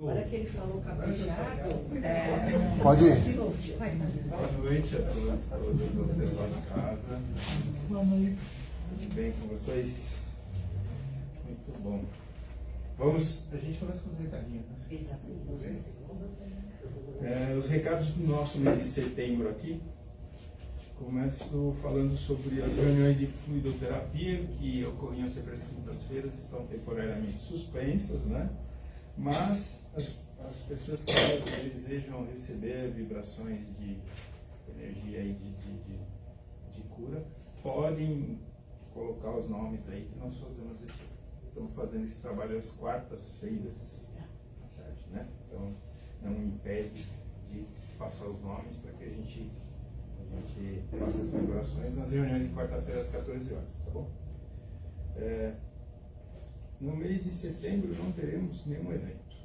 Agora que ele falou caprichado, Pode ir. de novo, vai. Boa noite a todos, todo o pessoal de casa. Boa noite. Tudo bem com vocês? Muito bom. A gente começa com os recadinhos, né? Exatamente. Os recados do nosso mês de setembro aqui. Começo falando sobre as reuniões de fluidoterapia que ocorriam sempre às quintas-feiras, estão temporariamente suspensas, né? Mas as pessoas que desejam receber vibrações de energia e de cura, podem colocar os nomes aí que nós estamos fazendo esse trabalho às quartas-feiras à tarde, né? Então não impede de passar os nomes para que a gente faça as vibrações nas reuniões de quarta-feira às 14 horas, tá bom? No mês de setembro não teremos nenhum evento.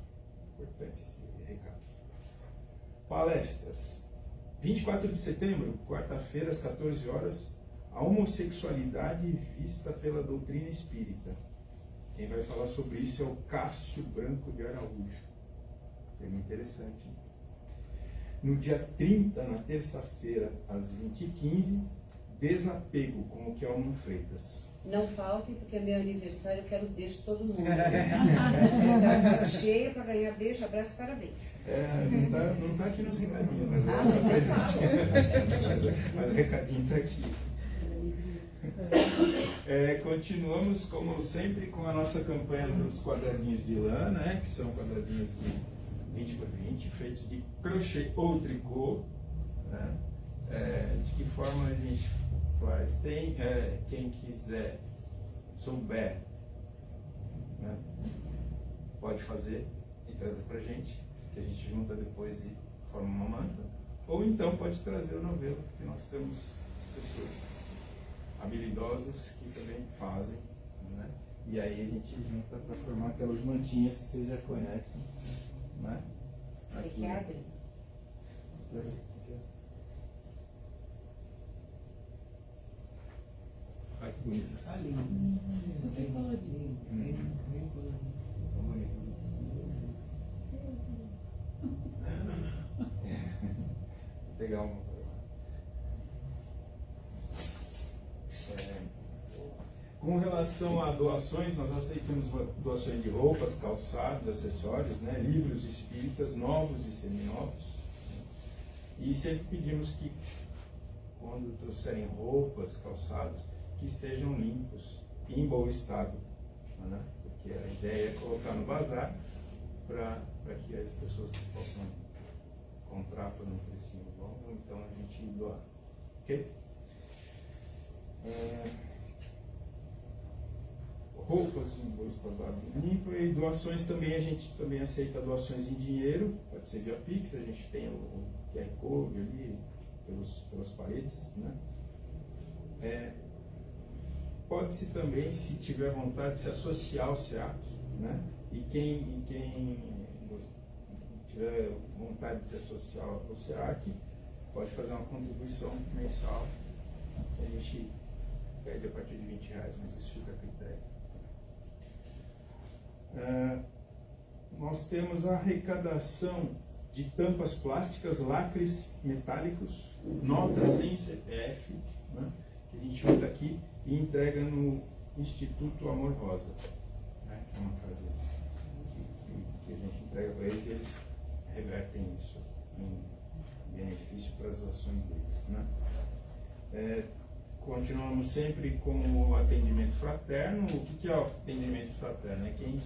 Importante esse recado. Palestras. 24 de setembro, quarta-feira, às 14 horas, a homossexualidade vista pela doutrina espírita. Quem vai falar sobre isso é o Cássio Branco de Araújo. Tema interessante, hein? No dia 30, na terça-feira, às 20h15, desapego com o Kelman Freitas. Não falte, porque é meu aniversário, eu quero beijo de todo mundo. Eu quero a casa cheia para ganhar beijo, abraço e parabéns. Não tá aqui nos recadinhos, mas Mas é fácil. mas o recadinho está aqui. Continuamos, como sempre, com a nossa campanha dos quadradinhos de lã, né, que são quadradinhos de 20 por 20, feitos de crochê ou tricô, né? De que forma a gente faz? Tem quem quiser, souber, né, pode fazer e trazer pra gente, que a gente junta depois e forma uma manta, ou então pode trazer o novelo, porque nós temos as pessoas habilidosas que também fazem, né? E aí a gente junta para formar aquelas mantinhas que vocês já conhecem, né? Aqui. Que abre. Olha que bonito. Isso tem colorinho. Vou pegar uma. Com relação a doações, nós aceitamos doações de roupas, calçados, acessórios, né, livros espíritas, novos e seminovos. E sempre pedimos que, quando trouxerem roupas, calçados, que estejam limpos e em bom estado, né? Porque a ideia é colocar no bazar para que as pessoas possam comprar por um precinho bom, ou então a gente doar. Ok? Roupas em bom estado limpo, e doações também, a gente também aceita doações em dinheiro, pode ser via Pix, a gente tem o QR Code ali pelas paredes, né? Pode-se também, se tiver vontade, se associar ao SEAC, né? E quem tiver vontade de se associar ao SEAC, pode fazer uma contribuição mensal, a gente pede a partir de R$20, mas isso fica a critério. Nós temos a arrecadação de tampas plásticas, lacres metálicos, notas sem CPF, né, que a gente junta aqui e entrega no Instituto Amor Rosa, né, que é uma casa que a gente entrega para eles e eles revertem isso em benefício para as ações deles, né. Continuamos sempre com o atendimento fraterno. O que é o atendimento fraterno? É quem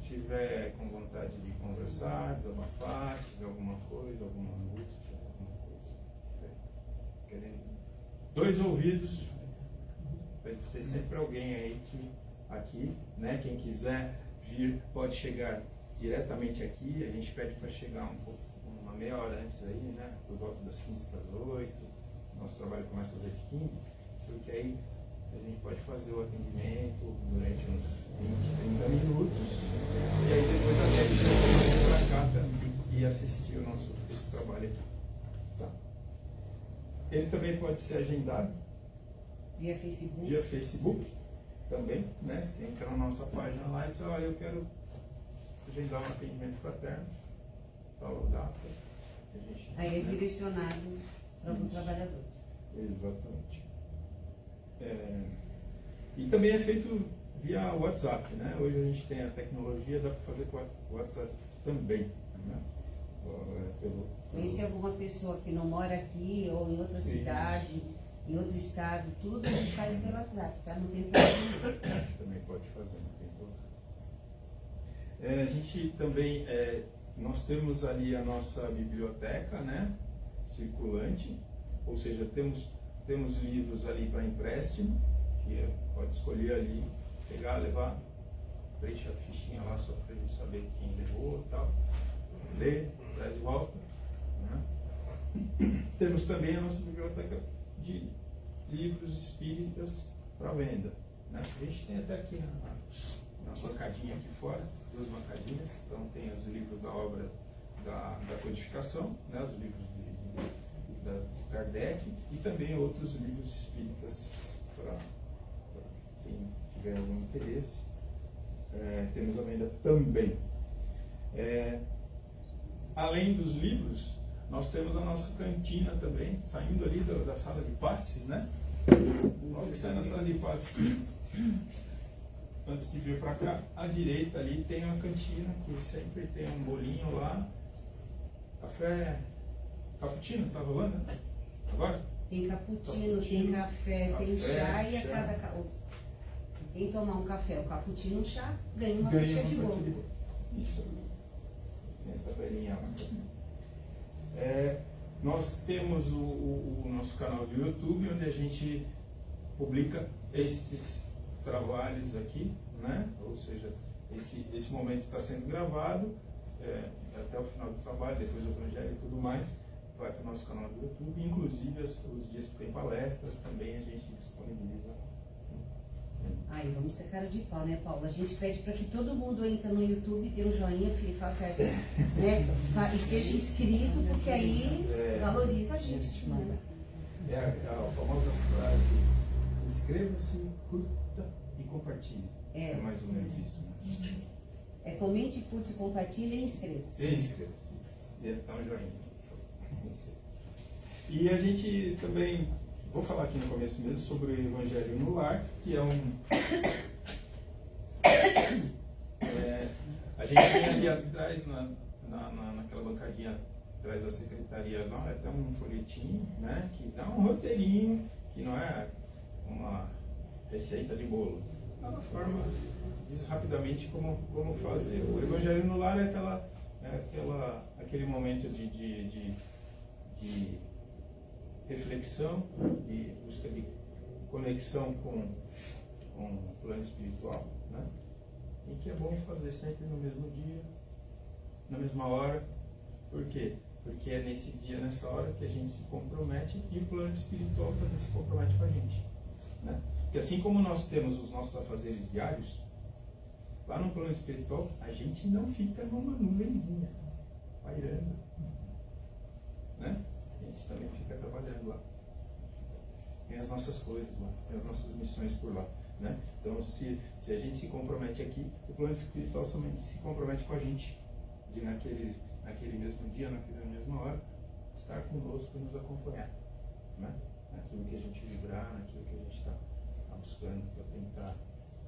tiver com vontade de conversar, desabafar, tiver alguma coisa, alguma angústia, alguma coisa. Querendo 2 ouvidos, vai ter sempre alguém aí aqui, né? Quem quiser vir pode chegar diretamente aqui. A gente pede para chegar uma meia hora antes aí, né? Por volta das 15 para as 8. Nosso trabalho começa às 8h15, porque aí a gente pode fazer o atendimento durante uns 20, 30 minutos, e aí depois a gente vai vir para cá e assistir esse trabalho aqui. Tá? Ele também pode ser agendado Via Facebook. Via Facebook também, né? Você entra na nossa página lá e diz, olha, eu quero agendar um atendimento fraterno, tal data. Que a gente, Aí é direcionado para o trabalhador. Exatamente. E também é feito via WhatsApp, né? Hoje a gente tem a tecnologia, dá para fazer com o WhatsApp também, né? E se alguma pessoa que não mora aqui ou em outra cidade, em outro estado, tudo faz pelo WhatsApp, tá? Não tem problema. Também pode fazer, não tem problema. A gente também, nós temos ali a nossa biblioteca, né? Circulante, ou seja, temos livros ali para empréstimo, que pode escolher ali, pegar, levar, preenche a fichinha lá só para a gente saber quem levou e tal, ler, traz de volta. Né? Temos também a nossa biblioteca de livros espíritas para venda. Né? A gente tem até aqui na bancadinha aqui fora, 2 bancadinhas, então tem os livros da obra da codificação, né? Os livros de Kardec e também outros livros espíritas para quem tiver algum interesse. Temos a venda também. Além dos livros, nós temos a nossa cantina também, saindo ali da sala de passes, né? Logo que sai na sala de passes, antes de vir para cá, à direita ali tem uma cantina que sempre tem um bolinho lá, café, cappuccino, tá rolando, né? Agora? Tem cappuccino, tem café, tem chá e a cada... Quem tomar um café, o cappuccino, um chá, ganha uma fatia de bolo. Isso. Tem a tabelinha lá. Nós temos o nosso canal do YouTube, onde a gente publica estes trabalhos aqui, né? Ou seja, esse momento está sendo gravado, até o final do trabalho, depois o Evangelho e tudo mais, vai para o nosso canal do YouTube, inclusive os dias que tem palestras também a gente disponibiliza. Aí vamos ser cara de pau, né, Paulo? A gente pede para que todo mundo entre no YouTube, dê um joinha, faça, né? E seja inscrito, porque aí valoriza a gente. Né? A famosa frase: inscreva-se, curta e compartilhe. É mais ou menos isso. Né? Comente, curte, compartilhe e inscreva-se. Inscreva-se. E dá um joinha. E a gente também, vou falar aqui no começo mesmo sobre o Evangelho no Lar, que é a gente tem ali atrás, naquela bancadinha atrás da secretaria, lá, até um folhetinho, né, que dá um roteirinho, que não é uma receita de bolo. É uma forma, diz rapidamente como fazer. O Evangelho no Lar é aquele momento de reflexão, de busca de conexão com o plano espiritual, né? E que é bom fazer sempre no mesmo dia, na mesma hora. Por quê? Porque é nesse dia, nessa hora, que a gente se compromete e o plano espiritual também se compromete com a gente, né? Porque assim como nós temos os nossos afazeres diários, lá no plano espiritual a gente não fica numa nuvenzinha pairando, né? A gente também fica trabalhando lá. Tem as nossas coisas lá, tem as nossas missões por lá, né? Então, se a gente se compromete aqui, o plano espiritual somente se compromete com a gente, de naquele mesmo dia, naquela mesma hora, estar conosco e nos acompanhar, né? Naquilo que a gente vibrar, naquilo que a gente está buscando para tentar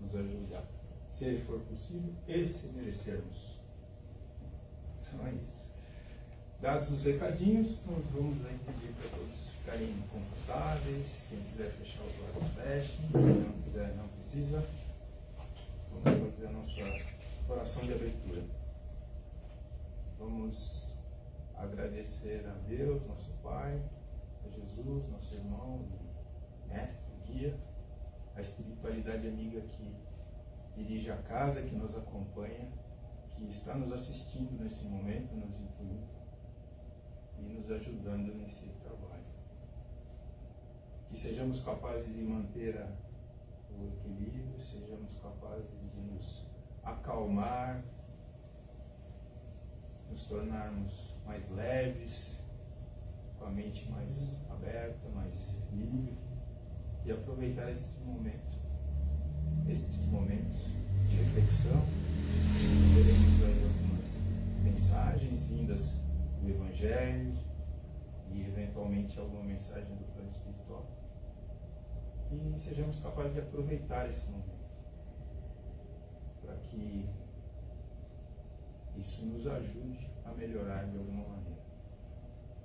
nos ajudar, se for possível e se merecermos. Então é isso. Dados os recadinhos, nós vamos aí pedir para todos ficarem confortáveis. Quem quiser fechar os olhos, feche. Quem não quiser, não precisa. Vamos fazer a nossa oração de abertura. Vamos agradecer a Deus, nosso Pai, a Jesus, nosso irmão, mestre, guia, a espiritualidade amiga que dirige a casa, que nos acompanha, que está nos assistindo nesse momento, nos intuindo e nos ajudando nesse trabalho. Que sejamos capazes de manter o equilíbrio, sejamos capazes de nos acalmar, nos tornarmos mais leves, com a mente mais aberta, mais livre, e aproveitar esses momentos de reflexão. Veremos aí leituras do Evangelho e eventualmente alguma mensagem do plano espiritual. E sejamos capazes de aproveitar esse momento para que isso nos ajude a melhorar de alguma maneira.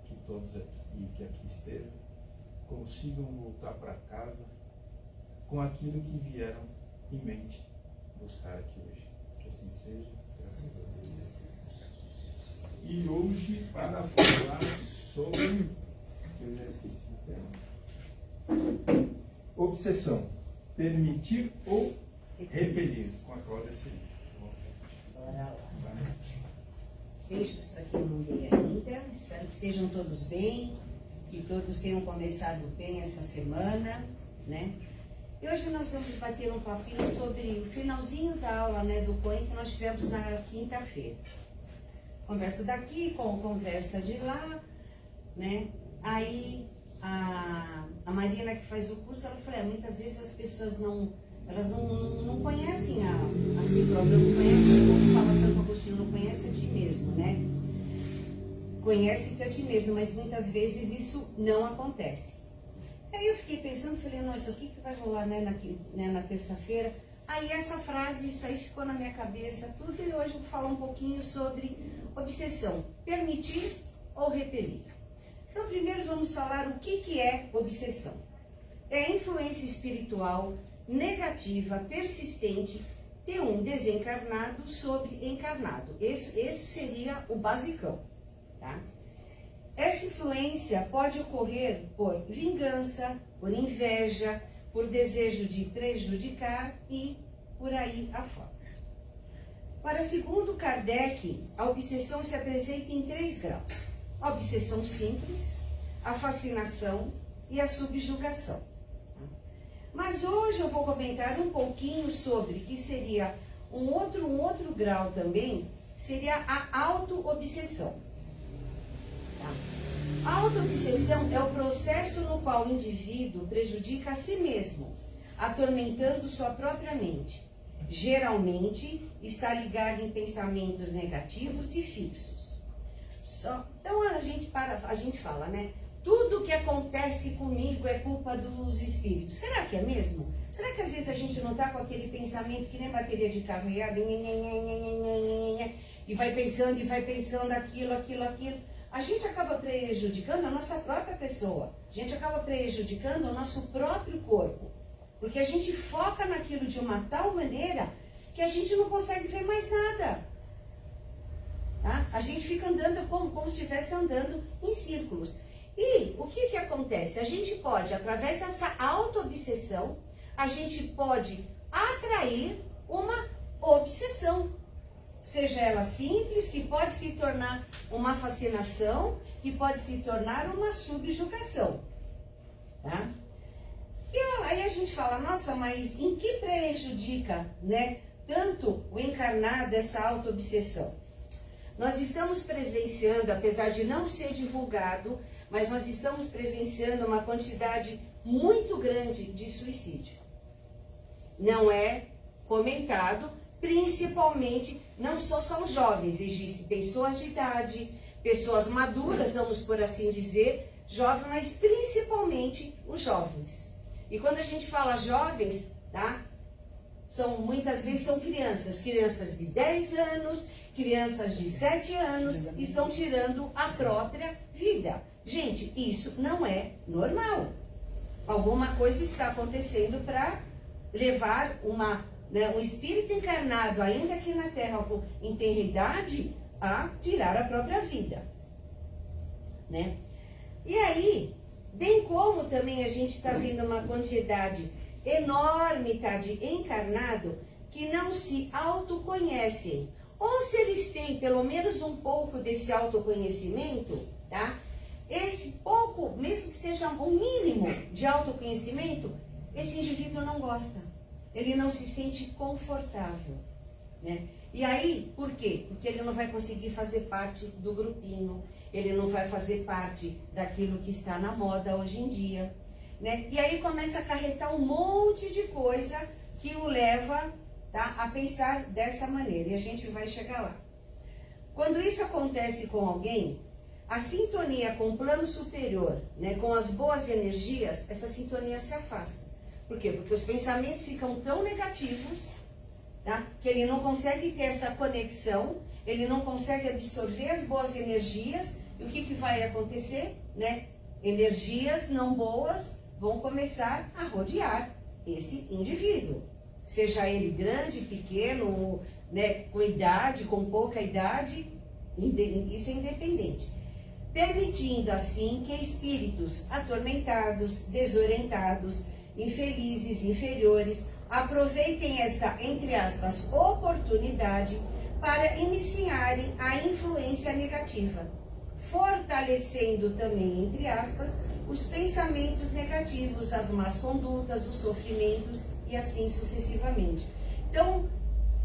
Que todos aqui que aqui estejam consigam voltar para casa com aquilo que vieram em mente buscar aqui hoje. Que assim seja, graças a Deus. E hoje, para falar sobre, eu já esqueci o tema, obsessão, permitir ou repelir, com a Cláudia Celina. Bora lá. Beijos para quem não veio ainda. Espero que estejam todos bem, que todos tenham começado bem essa semana, né? E hoje nós vamos bater um papinho sobre o finalzinho da aula, né, do COEN que nós tivemos na quinta-feira. Conversa daqui com conversa de lá, né? Aí a Marina que faz o curso, ela falou, muitas vezes as pessoas não conhecem a si própria, não conhecem, como fala Santo Agostinho, não conhece a ti mesmo, né? Conhece-te a ti mesmo, mas muitas vezes isso não acontece. Aí eu fiquei pensando, falei, nossa, o que vai rolar, né, na terça-feira? Aí essa frase, isso aí ficou na minha cabeça, tudo, e hoje eu vou falar um pouquinho sobre obsessão, permitir ou repelir. Então, primeiro vamos falar o que é obsessão. É a influência espiritual negativa, persistente, de um desencarnado sobre encarnado. Esse seria o basicão, tá? Essa influência pode ocorrer por vingança, por inveja, por desejo de prejudicar e por aí afora. Para segundo Kardec, a obsessão se apresenta em 3 graus. A obsessão simples, a fascinação e a subjugação. Mas hoje eu vou comentar um pouquinho sobre que seria um outro grau também, seria a auto-obsessão. Tá? A auto-obsessão é o processo no qual o indivíduo prejudica a si mesmo, atormentando sua própria mente. Geralmente está ligado em pensamentos negativos e fixos. Então a gente fala, né? Tudo que acontece comigo é culpa dos espíritos. Será que é mesmo? Será que às vezes a gente não está com aquele pensamento que nem bateria de carro e vai pensando aquilo. A gente acaba prejudicando a nossa própria pessoa. A gente acaba prejudicando o nosso próprio corpo. Porque a gente foca naquilo de uma tal maneira que a gente não consegue ver mais nada. Tá? A gente fica andando como se estivesse andando em círculos. E o que acontece? A gente pode, através dessa auto-obsessão, a gente pode atrair uma obsessão. Seja ela simples, que pode se tornar uma fascinação, que pode se tornar uma subjugação. Tá? E aí a gente fala, nossa, mas em que prejudica, né, tanto o encarnado essa auto-obsessão? Nós estamos presenciando, apesar de não ser divulgado, mas nós estamos presenciando uma quantidade muito grande de suicídio. Não é comentado, principalmente, não só são jovens, existem pessoas de idade, pessoas maduras, vamos por assim dizer, jovens, mas principalmente os jovens. E quando a gente fala jovens, tá? Muitas vezes são crianças de 10 anos, crianças de 7 anos, estão tirando a própria vida. Gente, isso não é normal. Alguma coisa está acontecendo para levar um espírito encarnado, ainda aqui na Terra, em tenridade, a tirar a própria vida. Né? E aí, bem como também a gente está vendo uma quantidade enorme, tá, de encarnado que não se autoconhecem. Ou se eles têm pelo menos um pouco desse autoconhecimento, tá? Esse pouco, mesmo que seja um mínimo de autoconhecimento, esse indivíduo não gosta. Ele não se sente confortável, né? E aí, por quê? Porque ele não vai conseguir fazer parte do grupinho, ele não vai fazer parte daquilo que está na moda hoje em dia, né? E aí começa a acarretar um monte de coisa que o leva, tá, a pensar dessa maneira, e a gente vai chegar lá. Quando isso acontece com alguém, a sintonia com o plano superior, né, com as boas energias, essa sintonia se afasta. Por quê? Porque os pensamentos ficam tão negativos, tá, que ele não consegue ter essa conexão, ele não consegue absorver as boas energias. E o que vai acontecer? Né? Energias não boas vão começar a rodear esse indivíduo. Seja ele grande, pequeno, né, com idade, com pouca idade, isso é independente. Permitindo assim que espíritos atormentados, desorientados, infelizes, inferiores, aproveitem esta, entre aspas, oportunidade para iniciarem a influência negativa, fortalecendo também, entre aspas, os pensamentos negativos, as más condutas, os sofrimentos e assim sucessivamente. Então,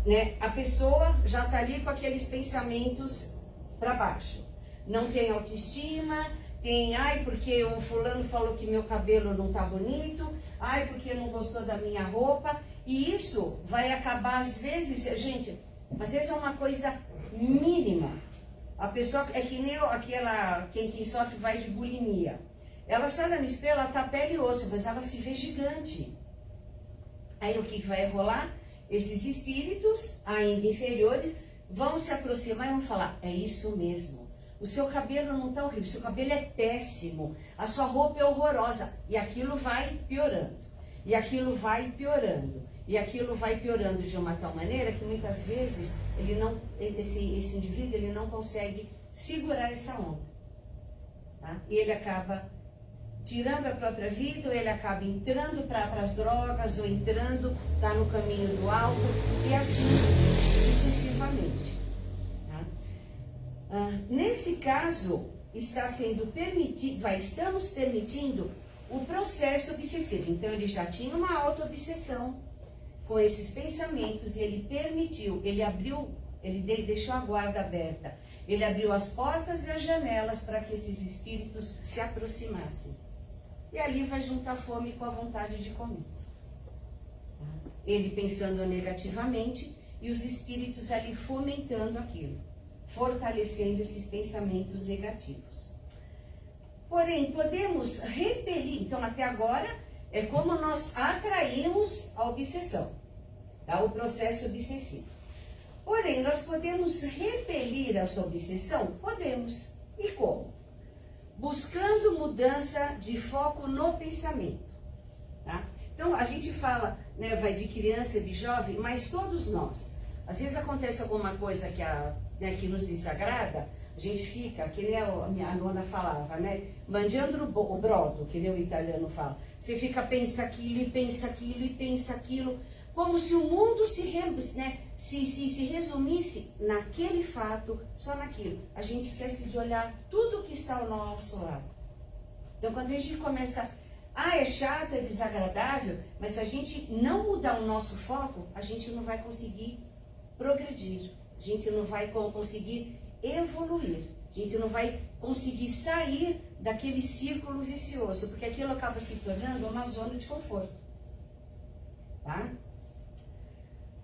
né, a pessoa já está ali com aqueles pensamentos para baixo. Não tem autoestima, tem, ai, porque o fulano falou que meu cabelo não tá bonito, ai, porque não gostou da minha roupa. E isso vai acabar, às vezes, gente, às vezes é uma coisa mínima. A pessoa, é que nem aquela, quem sofre vai de bulimia. Ela se olha no espelho, ela tá pele e osso, mas ela se vê gigante. Aí o que vai rolar? Esses espíritos, ainda inferiores, vão se aproximar e vão falar, é isso mesmo. O seu cabelo não está horrível, o seu cabelo é péssimo, a sua roupa é horrorosa. E aquilo vai piorando, e aquilo vai piorando, e aquilo vai piorando de uma tal maneira que muitas vezes ele não, esse indivíduo ele não consegue segurar essa onda. Tá? E ele acaba tirando a própria vida, ou ele acaba entrando para as drogas, ou entrando, está no caminho do álcool, e assim sucessivamente. Nesse caso, estamos permitindo o processo obsessivo. Então, ele já tinha uma auto-obsessão com esses pensamentos, e ele permitiu, ele deixou a guarda aberta, ele abriu as portas e as janelas para que esses espíritos se aproximassem. E ali vai juntar fome com a vontade de comer. Ele pensando negativamente e os espíritos ali fomentando aquilo, fortalecendo esses pensamentos negativos. Porém, podemos repelir, então até agora é como nós atraímos a obsessão, tá? O processo obsessivo. Porém, nós podemos repelir essa obsessão? Podemos. E como? Buscando mudança de foco no pensamento, tá? Então, a gente fala, né, vai de criança, de jovem, mas todos nós. Às vezes acontece alguma coisa que nos desagrada, a gente fica, que nem a minha nona falava, né? Mangiando o brodo, que nem o italiano fala. Você fica, pensa aquilo, e pensa aquilo, e pensa aquilo, como se o mundo se resumisse naquele fato, só naquilo. A gente esquece de olhar tudo que está ao nosso lado. Então, quando a gente começa, é chato, é desagradável, mas se a gente não mudar o nosso foco, a gente não vai conseguir progredir, a gente não vai conseguir evoluir, a gente não vai conseguir sair daquele círculo vicioso, porque aquilo acaba se tornando uma zona de conforto, tá?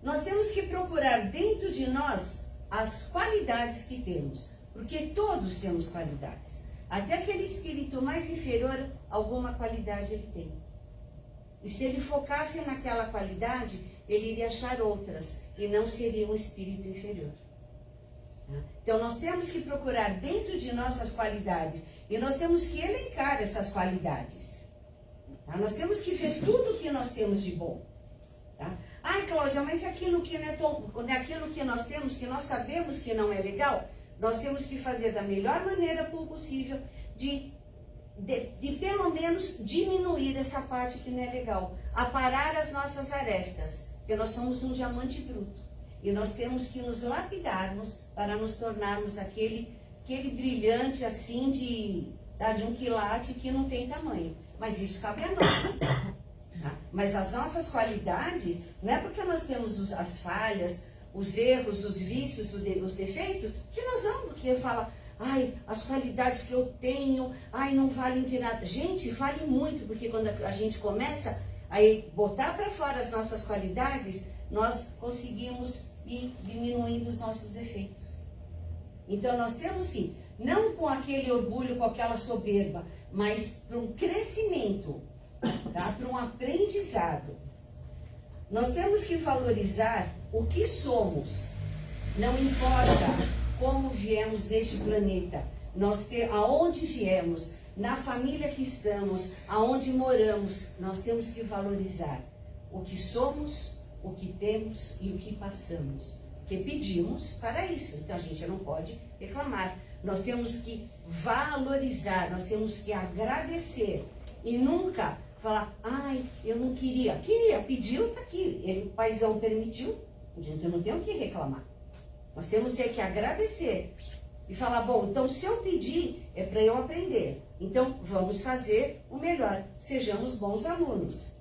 Nós temos que procurar dentro de nós as qualidades que temos, porque todos temos qualidades. Até aquele espírito mais inferior, alguma qualidade ele tem. E se ele focasse naquela qualidade, ele iria achar outras, e não seria um espírito inferior. Então, nós temos que procurar dentro de nós as qualidades, e nós temos que elencar essas qualidades. Tá? Nós temos que ver tudo que nós temos de bom. Tá? Cláudia, mas aquilo que não é tão, aquilo que nós temos, que nós sabemos que não é legal, nós temos que fazer da melhor maneira possível de pelo menos diminuir essa parte que não é legal, aparar as nossas arestas, porque nós somos um diamante bruto e nós temos que nos lapidarmos para nos tornarmos aquele brilhante assim de um quilate que não tem tamanho, mas isso cabe a nós. Tá? Mas as nossas qualidades, não é porque nós temos as falhas, os erros, os vícios, os defeitos, que nós vamos, porque fala, as qualidades que eu tenho, não valem de nada. Gente, vale muito, porque quando a gente começa a botar para fora as nossas qualidades, nós conseguimos ir diminuindo os nossos defeitos. Então nós temos sim, não com aquele orgulho, com aquela soberba, mas para um crescimento, tá? Para um aprendizado. Nós temos que valorizar o que somos. Não importa como viemos deste planeta, aonde viemos, na família que estamos, aonde moramos, nós temos que valorizar o que somos, o que temos e o que passamos. Porque pedimos para isso, então a gente não pode reclamar. Nós temos que valorizar, nós temos que agradecer e nunca falar, ai, eu não queria. Queria, pediu, está aqui. O paizão permitiu, a gente não tem o que reclamar. Nós temos que agradecer e falar, bom, então se eu pedir é para eu aprender. Então vamos fazer o melhor, sejamos bons alunos.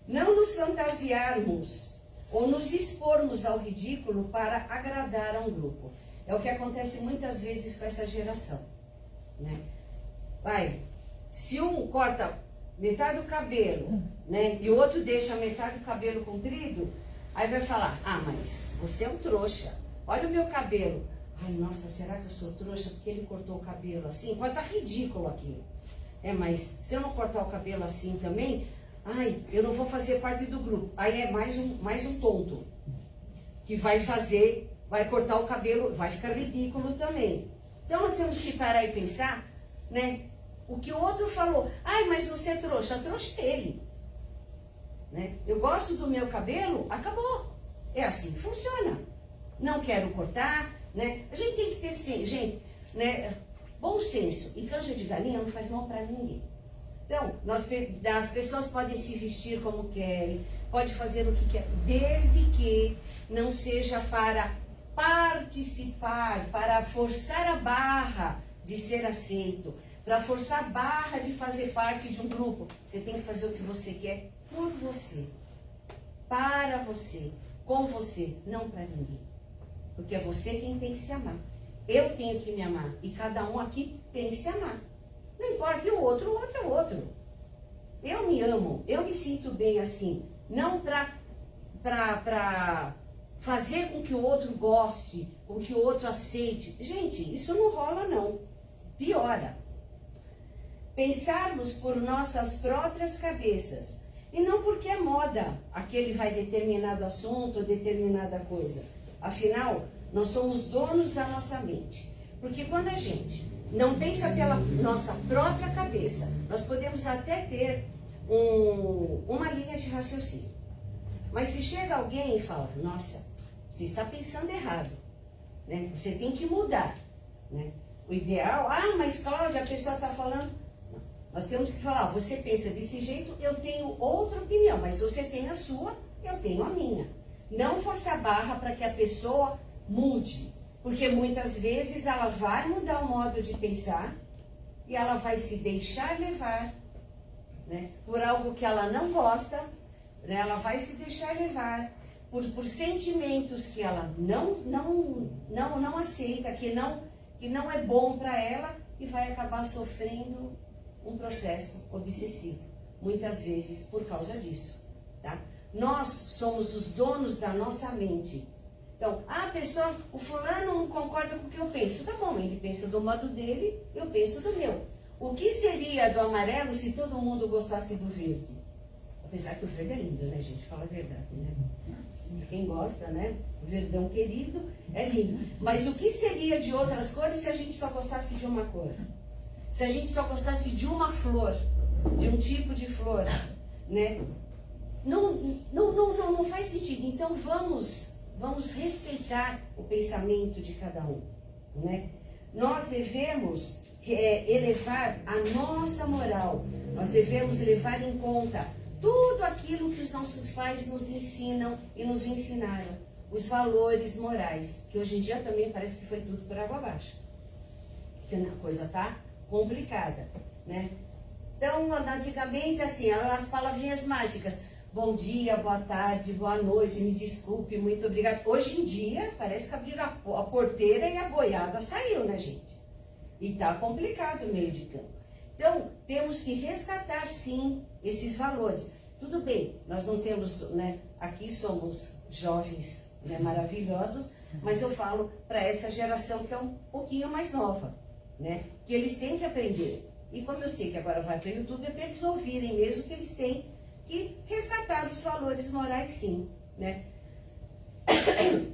Não nos fantasiarmos ou nos expormos ao ridículo para agradar a um grupo. É o que acontece muitas vezes com essa geração, né? Se um corta metade do cabelo, né, e o outro deixa metade do cabelo comprido, aí vai falar, mas você é um trouxa, olha o meu cabelo. Ai, nossa, será que eu sou trouxa porque ele cortou o cabelo assim? Pode estar ridículo aquilo. Mas se eu não cortar o cabelo assim também, eu não vou fazer parte do grupo. Aí é mais um tonto que vai cortar o cabelo, vai ficar ridículo também. Então nós temos que parar e pensar, né? O que o outro falou, mas você é trouxa, trouxa ele. Né? Eu gosto do meu cabelo, acabou. É assim que funciona. Não quero cortar, né? A gente tem que ter, né, bom senso. E canja de galinha não faz mal para ninguém. Então, as pessoas podem se vestir como querem, pode fazer o que quer, desde que não seja para participar, para forçar a barra de ser aceito, para forçar a barra de fazer parte de um grupo. Você tem que fazer o que você quer por você, para você, com você, não para ninguém. Porque é você quem tem que se amar. Eu tenho que me amar e cada um aqui tem que se amar. Não importa, e o outro é o outro. Eu me amo, eu me sinto bem assim. Não para fazer com que o outro goste, com que o outro aceite. Gente, isso não rola não. Piora. Pensarmos por nossas próprias cabeças. E não porque é moda aquele vai determinado assunto ou determinada coisa. Afinal, nós somos donos da nossa mente. Porque quando a gente não pensa pela nossa própria cabeça, nós podemos até ter uma linha de raciocínio. Mas se chega alguém e fala, nossa, você está pensando errado, né? Você tem que mudar, né? O ideal, mas Cláudia, a pessoa está falando... Não. Nós temos que falar, você pensa desse jeito, eu tenho outra opinião, mas você tem a sua, eu tenho a minha. Não forçar a barra para que a pessoa mude. Porque muitas vezes ela vai mudar o modo de pensar e ela vai se deixar levar, né, por algo que ela não gosta, né, ela vai se deixar levar por sentimentos que ela não aceita, que não é bom para ela e vai acabar sofrendo um processo obsessivo, muitas vezes por causa disso. Tá? Nós somos os donos da nossa mente. Então, o fulano não concorda com o que eu penso. Tá bom, ele pensa do modo dele, eu penso do meu. O que seria do amarelo se todo mundo gostasse do verde? Apesar que o verde é lindo, né, gente? Fala a verdade, né? Quem gosta, né? O verdão querido é lindo. Mas o que seria de outras cores se a gente só gostasse de uma cor? Se a gente só gostasse de uma flor, de um tipo de flor, né? Não faz sentido. Então, vamos respeitar o pensamento de cada um, né? Nós devemos elevar a nossa moral, nós devemos levar em conta tudo aquilo que os nossos pais nos ensinam e nos ensinaram, os valores morais, que hoje em dia também parece que foi tudo por água abaixo, porque a coisa tá complicada, né? Então, antigamente, assim, as palavrinhas mágicas, bom dia, boa tarde, boa noite, me desculpe, muito obrigado. Hoje em dia, parece que abriram a porteira e a boiada saiu, né, gente? E tá complicado o meio de campo. Então, temos que resgatar, sim, esses valores. Tudo bem, nós não temos, né, aqui somos jovens, né, maravilhosos, Mas eu falo para essa geração que é um pouquinho mais nova, né? Que eles têm que aprender. E como eu sei que agora vai para o YouTube, é para eles ouvirem mesmo que eles têm que resgatar os valores morais, sim, né?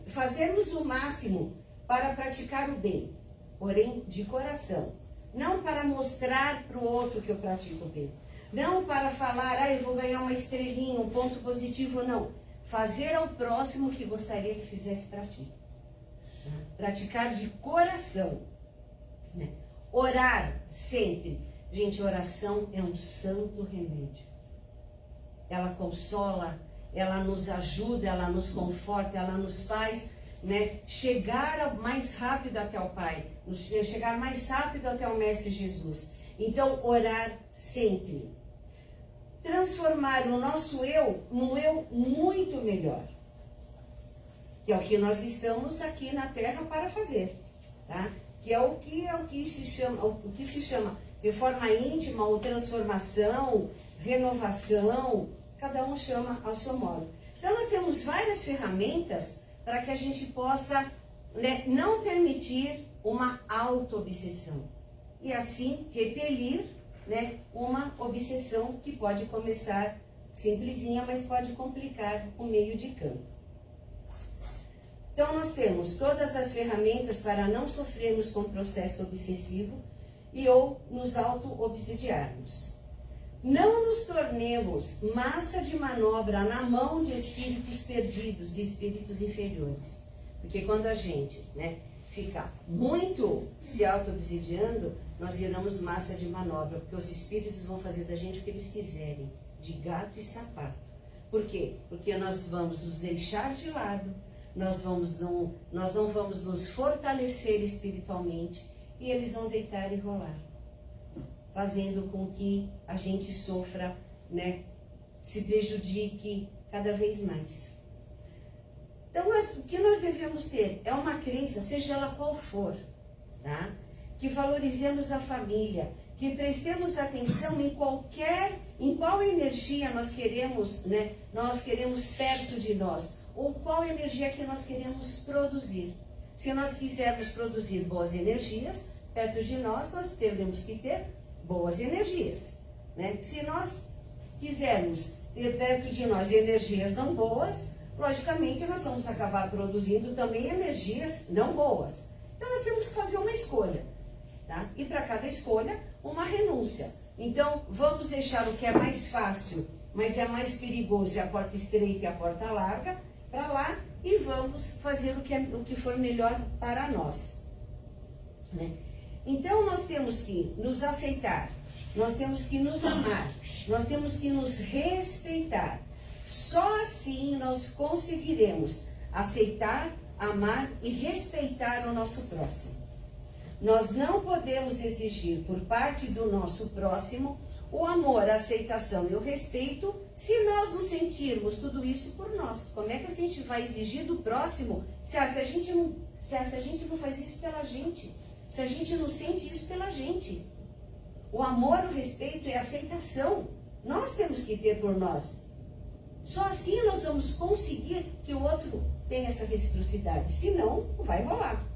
Fazermos o máximo para praticar o bem, porém de coração. Não para mostrar para o outro que eu pratico o bem. Não para falar, eu vou ganhar uma estrelinha, um ponto positivo, não. Fazer ao próximo o que gostaria que fizesse para ti. Praticar de coração. Né? Orar sempre. Gente, oração é um santo remédio. Ela consola, ela nos ajuda, ela nos conforta, ela nos faz, né, chegar mais rápido até o Pai, chegar mais rápido até o Mestre Jesus. Então, orar sempre. Transformar o nosso eu num eu muito melhor. Que é o que nós estamos aqui na Terra para fazer, tá? Que é o que se chama reforma íntima ou transformação, renovação, cada um chama ao seu modo. Então nós temos várias ferramentas para que a gente possa, né, não permitir uma auto-obsessão e assim repelir, né, uma obsessão que pode começar simplesinha, mas pode complicar o meio de campo. Então nós temos todas as ferramentas para não sofrermos com o processo obsessivo e ou nos auto-obsidiarmos. Não nos tornemos massa de manobra na mão de espíritos perdidos, de espíritos inferiores. Porque quando a gente, né, fica muito se auto-obsidiando, nós viramos massa de manobra, porque os espíritos vão fazer da gente o que eles quiserem, de gato e sapato. Por quê? Porque nós vamos nos deixar de lado, nós não vamos nos fortalecer espiritualmente e eles vão deitar e rolar, fazendo com que a gente sofra, né, se prejudique cada vez mais. Então, o que nós devemos ter é uma crença, seja ela qual for, tá? Que valorizemos a família, que prestemos atenção em qual energia nós queremos, né, nós queremos perto de nós, ou qual energia que nós queremos produzir. Se nós quisermos produzir boas energias, perto de nós teremos que ter boas energias, né? Se nós quisermos ter perto de nós energias não boas, logicamente nós vamos acabar produzindo também energias não boas. Então nós temos que fazer uma escolha, tá? E para cada escolha, uma renúncia. Então vamos deixar o que é mais fácil, mas é mais perigoso, é a porta estreita e a porta larga, para lá, e vamos fazer o que for melhor para nós, né? Então nós temos que nos aceitar, nós temos que nos amar, nós temos que nos respeitar. Só assim nós conseguiremos aceitar, amar e respeitar o nosso próximo. Nós não podemos exigir por parte do nosso próximo o amor, a aceitação e o respeito se nós não sentirmos tudo isso por nós. Como é que a gente vai exigir do próximo se a gente não faz isso pela gente? Se a gente não sente isso pela gente? O amor, o respeito e a aceitação nós temos que ter por nós. Só assim nós vamos conseguir que o outro tenha essa reciprocidade. Senão, não vai rolar.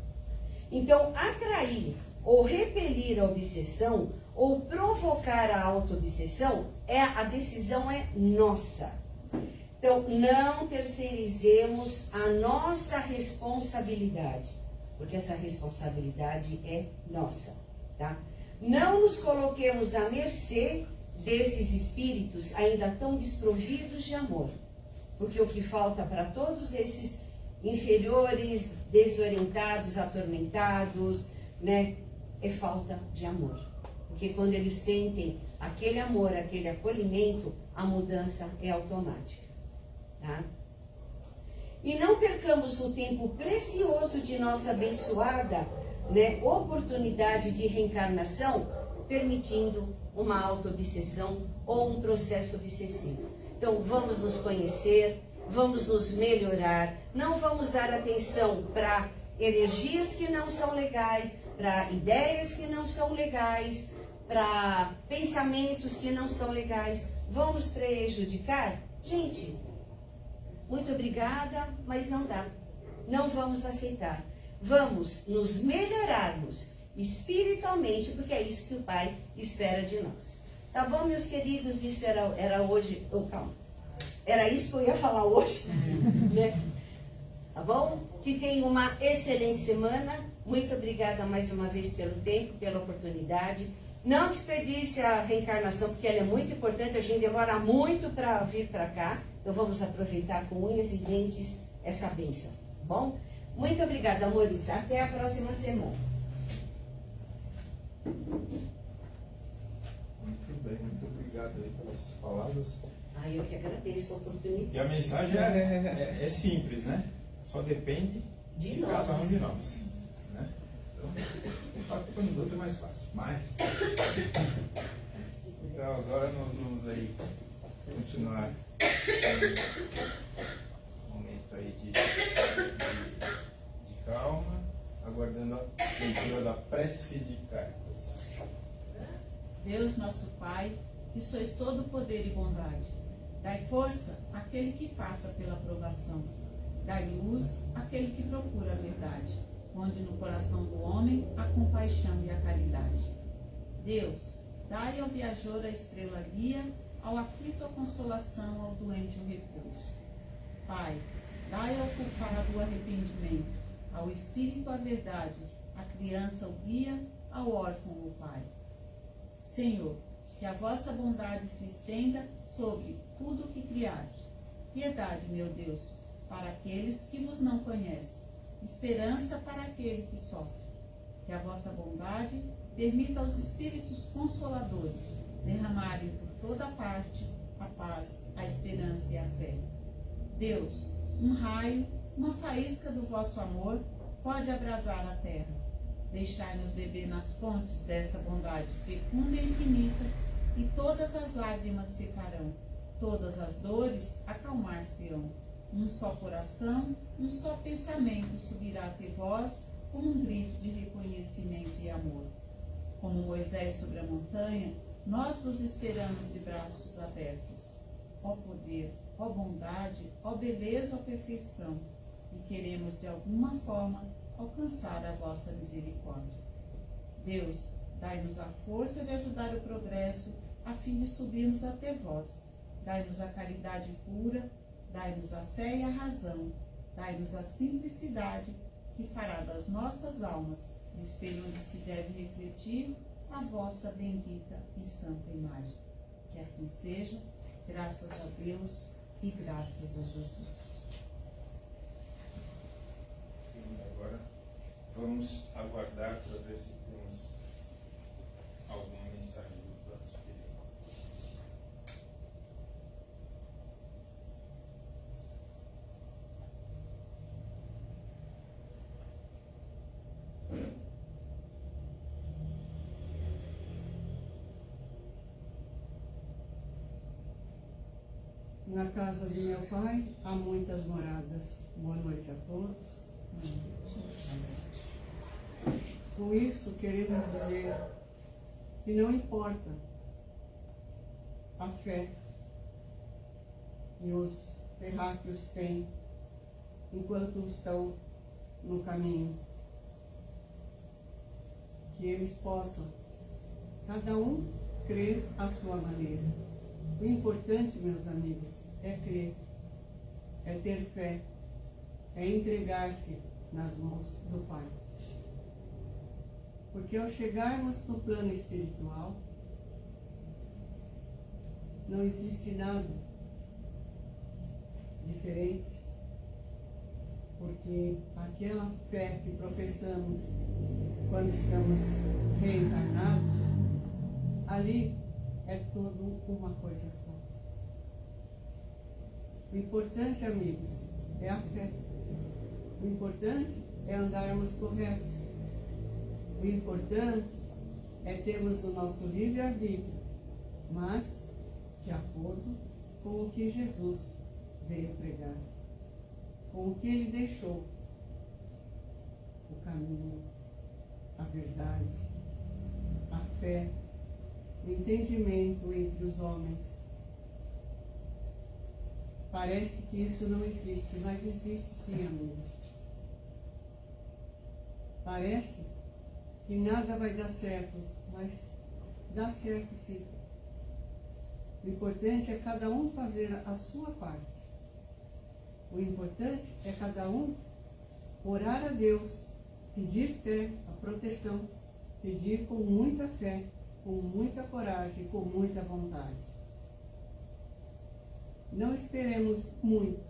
Então, atrair ou repelir a obsessão ou provocar a auto-obsessão, a decisão é nossa. Então, não terceirizemos a nossa responsabilidade, porque essa responsabilidade é nossa, tá? Não nos coloquemos à mercê desses espíritos ainda tão desprovidos de amor, porque o que falta para todos esses inferiores, desorientados, atormentados, né, é falta de amor. Porque quando eles sentem aquele amor, aquele acolhimento, a mudança é automática, tá? E não percamos o tempo precioso de nossa abençoada, né, oportunidade de reencarnação, permitindo uma auto-obsessão ou um processo obsessivo. Então, vamos nos conhecer, vamos nos melhorar, não vamos dar atenção para energias que não são legais, para ideias que não são legais, para pensamentos que não são legais. Vamos prejudicar? Gente, muito obrigada, mas não dá. não vamos aceitar. Vamos nos melhorarmos espiritualmente, porque é isso que o Pai espera de nós. Tá bom, meus queridos? Isso era hoje. Oh, calma. Era isso que eu ia falar hoje. Né? Tá bom? Que tenham uma excelente semana. Muito obrigada mais uma vez pelo tempo, pela oportunidade. Não desperdice a reencarnação, porque ela é muito importante. A gente demora muito para vir para cá. Então vamos aproveitar com unhas e dentes essa bênção. Tá bom? Muito obrigada, amores. Até a próxima semana. Muito bem, muito obrigado aí pelas palavras. Eu que agradeço a oportunidade. E a mensagem é simples, né? Só depende de cada um de nós. Né? Então, contato com os outros é mais fácil. Mas, então agora nós vamos aí continuar um momento aí de calma, aguardando a leitura da prece de cartas. Deus nosso Pai, que sois todo poder e bondade, dai força àquele que passa pela provação, dai luz àquele que procura a verdade, onde no coração do homem a compaixão e a caridade. Deus, dai ao viajor a estrela guia, ao aflito a consolação, ao doente o repouso. Pai, dai ao culpado o arrependimento, ao espírito a verdade, à criança o guia, ao órfão o pai. Senhor, que a vossa bondade se estenda sobre tudo o que criaste. Piedade, meu Deus, para aqueles que vos não conhecem. Esperança para aquele que sofre. Que a vossa bondade permita aos espíritos consoladores derramarem por toda parte a paz, a esperança e a fé. Deus, um raio, uma faísca do vosso amor pode abrasar a terra. Deixai-nos beber nas fontes desta bondade fecunda e infinita, e todas as lágrimas secarão, todas as dores acalmar-se-ão. Um só coração, um só pensamento subirá até vós com um grito de reconhecimento e amor. Como Moisés sobre a montanha, nós vos esperamos de braços abertos. Ó poder, ó bondade, ó beleza, ó perfeição, e queremos de alguma forma alcançar a vossa misericórdia. Deus, dai-nos a força de ajudar o progresso, a fim de subirmos até vós. Dai-nos a caridade pura, dai-nos a fé e a razão, dai-nos a simplicidade, que fará das nossas almas o espelho onde se deve refletir a vossa bendita e santa imagem. Que assim seja, graças a Deus e graças a Jesus. Agora vamos aguardar para ver se temos alguma mensagem do plano superior. Na casa de meu pai há muitas moradas. Boa noite a todos. Com isso queremos dizer que não importa a fé que os terráqueos têm enquanto estão no caminho, que eles possam, cada um, crer à sua maneira. O importante, meus amigos, é crer, é ter fé, é entregar-se nas mãos do Pai. Porque ao chegarmos no plano espiritual, não existe nada diferente, porque aquela fé que professamos quando estamos reencarnados, ali é tudo uma coisa só. O importante, amigos, é a fé. O importante é andarmos corretos. O importante é termos o nosso livre-arbítrio, mas de acordo com o que Jesus veio pregar, com o que ele deixou, o caminho, a verdade, a fé, o entendimento entre os homens. Parece que isso não existe, mas existe sim, amigos. Parece que nada vai dar certo, mas dá certo sim. O importante é cada um fazer a sua parte. O importante é cada um orar a Deus, pedir fé, a proteção, pedir com muita fé, com muita coragem, com muita vontade. Não esperemos muito,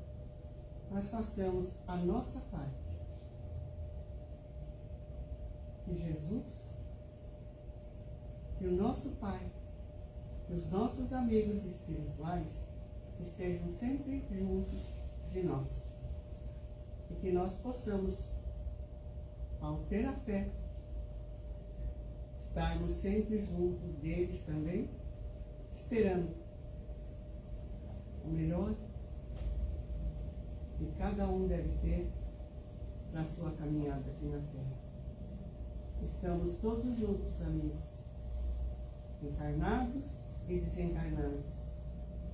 mas façamos a nossa parte. Que Jesus, que o nosso Pai, que os nossos amigos espirituais estejam sempre juntos de nós. E que nós possamos, ao ter a fé, estarmos sempre juntos deles também, esperando o melhor que cada um deve ter na sua caminhada aqui na Terra. Estamos todos juntos, amigos, encarnados e desencarnados,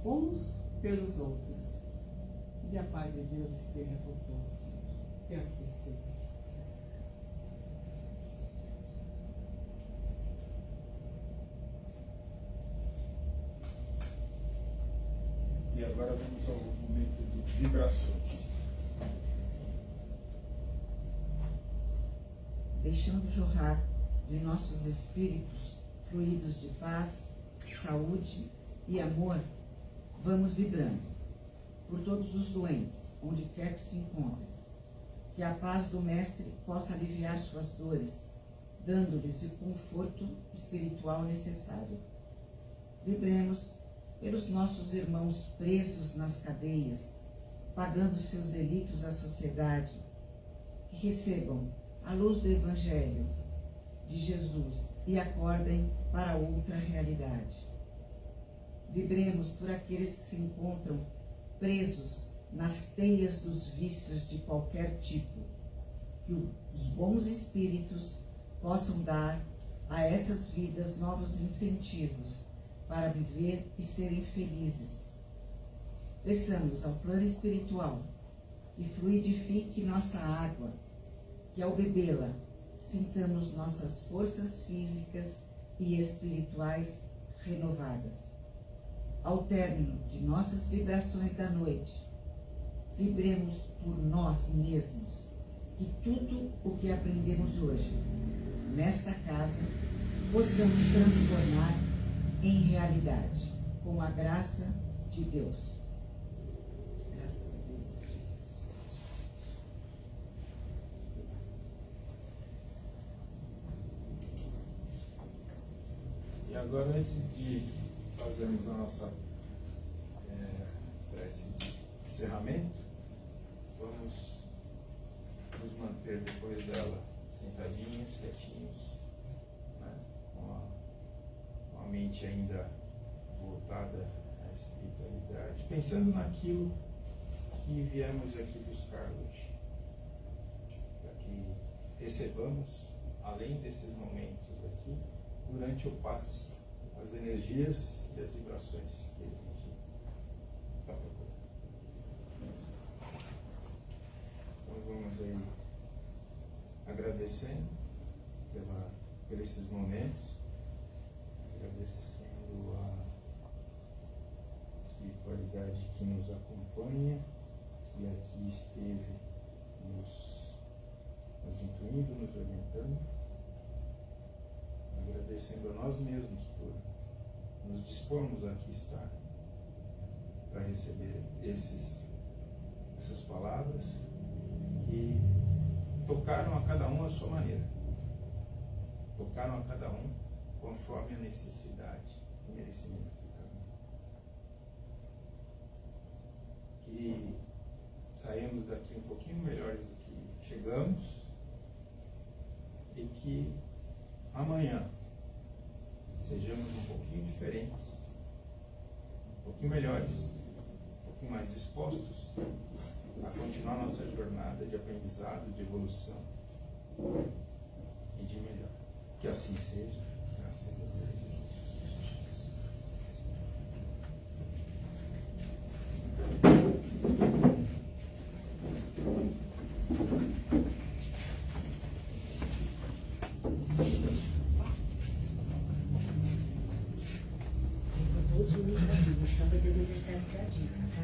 uns pelos outros. E a paz de Deus esteja com todos. Que assim seja. E agora vamos ao momento de vibrações. Deixando jorrar de nossos espíritos fluidos de paz, saúde e amor, vamos vibrando por todos os doentes, onde quer que se encontrem. Que a paz do Mestre possa aliviar suas dores, dando-lhes o conforto espiritual necessário. Vibremos pelos nossos irmãos presos nas cadeias, pagando seus delitos à sociedade, que recebam a luz do Evangelho de Jesus e acordem para outra realidade. Vibremos por aqueles que se encontram presos nas teias dos vícios de qualquer tipo, que os bons espíritos possam dar a essas vidas novos incentivos para viver e serem felizes. Peçamos ao plano espiritual que fluidifique nossa água, que ao bebê-la sintamos nossas forças físicas e espirituais renovadas. Ao término de nossas vibrações da noite, vibremos por nós mesmos, que tudo o que aprendemos hoje, nesta casa, possamos transformar em realidade, com a graça de Deus. Graças a Deus, Jesus. E agora, antes de fazermos a nossa prece de encerramento, vamos nos manter depois dela sentadinhos, quietinhos, né? Com a mente ainda voltada à espiritualidade, pensando naquilo que viemos aqui buscar hoje, para que recebamos, além desses momentos aqui, durante o passe, as energias e as vibrações que a gente está procurando. Então vamos aí agradecendo por esses momentos, agradecendo a espiritualidade que nos acompanha, que aqui esteve nos intuindo, nos orientando, agradecendo a nós mesmos por nos dispormos aqui estar para receber essas palavras que tocaram a cada um à sua maneira, tocaram a cada um conforme a necessidade e merecimento do caminho. Que saímos daqui um pouquinho melhores do que chegamos e que amanhã sejamos um pouquinho diferentes, um pouquinho melhores, um pouquinho mais dispostos a continuar nossa jornada de aprendizado, de evolução e de melhor. Que assim seja, graças a Deus. Eu vou de mim pra dica, só vai dever certo da dica, tá?